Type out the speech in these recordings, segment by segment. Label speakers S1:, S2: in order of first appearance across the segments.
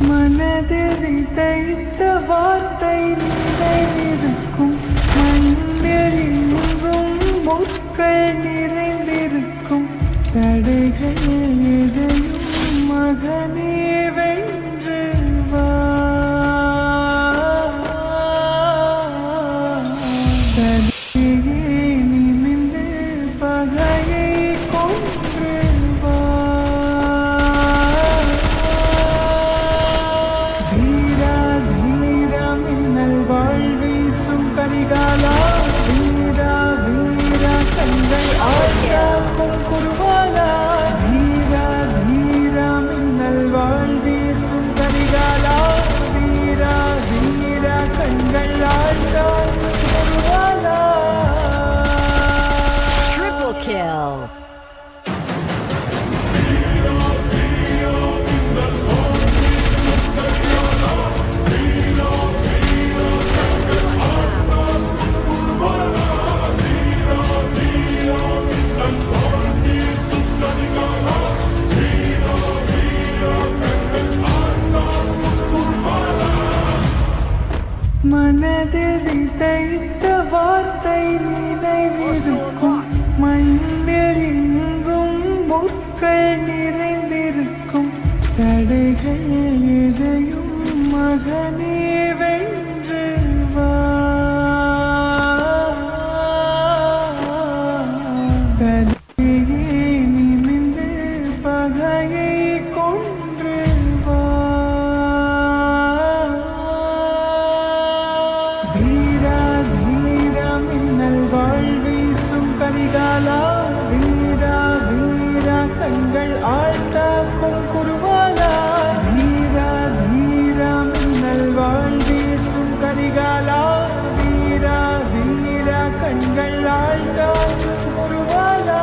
S1: மனதில் விதைத்த வார்த்தை நினைவிருக்கும், மண்ணில் எங்கும் முட்கள் நிறைந்திருக்கும். தடைகள் எதையும் மகனே வென்று வா. தடையே நிமிர்ந்து பகையை கொன்று வா. வீரா வீரா மின்னல் வாழ்வீசும் கரிகாலா, வீரா வீரா கண்கள் ஆழ்த்தாக்கும் குருவாலா. வீரா வீரா மின்னல் வாழ்வீசும் கரிகாலா, வீரா வீரா கண்கள் ஆழ்த்தாக்கும் குருவாலா.
S2: Triple kill.
S1: மனதில் விதைத்த வார்த்தை நினைவிருக்கும், மண்ணில் எங்கும் முட்கள் நிறைந்திருக்கும். தடைகள் எதையும் மகனே வென்று வா. தடையே நிமிர்ந்து பகையை கொன்று வா. வீரா வீரா மின்னல் வாழ்வீசும் கரிகாலா, வீரா வீரா கண்கள் ஆழ்த்தாக்கும் குருவாலா. வீரா வீரா மின்னல் வாழ்வீசும் கரிகாலா, வீரா வீரா கண்கள் ஆழ்த்தாக்கும் குருவாலா.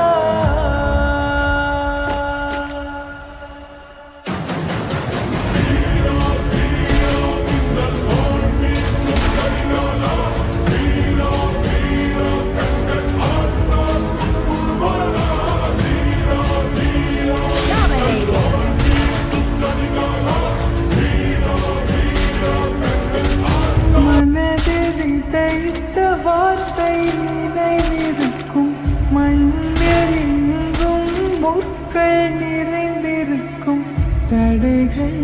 S1: மனதில் விதைத்த வார்த்தை நினைவிருக்கும், மண்ணில் எங்கும் முட்கள் நிறைந்திருக்கும். தடைகள்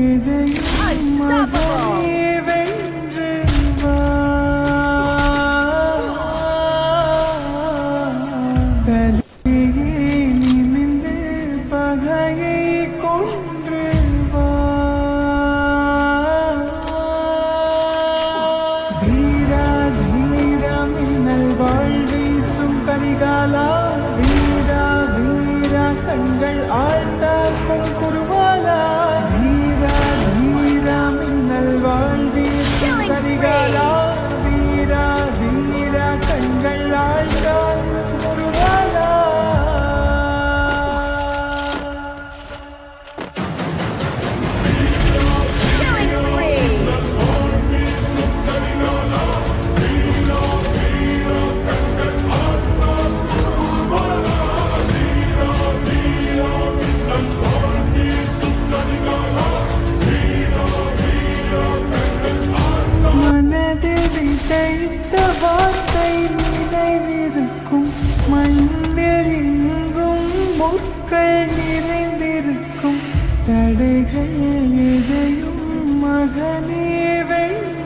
S1: எதையும் மகனே வென்று வா. தடையே நிமிர்ந்து பகையை கொன்று வா. வீரா வீரா மின்னல் வாழ்வீசும் கரிகாலா, வீரா வீரா கண்கள் ஆழ்த்தாக்கும் குருவாலா. வீரா வீரா மின்னல் வாழ்வீசும் கரிகாலா, வீரா வீரா கண்கள் ஆழ்த்தாக்கும் குருவாலா.
S2: Killing spree.
S1: மனதில் விதைத்த வார்த்தை நினைவிருக்கும், மண்ணில் எங்கும் முட்கள் நிறைந்திருக்கும். தடைகள் எதையும் மகனே வென்று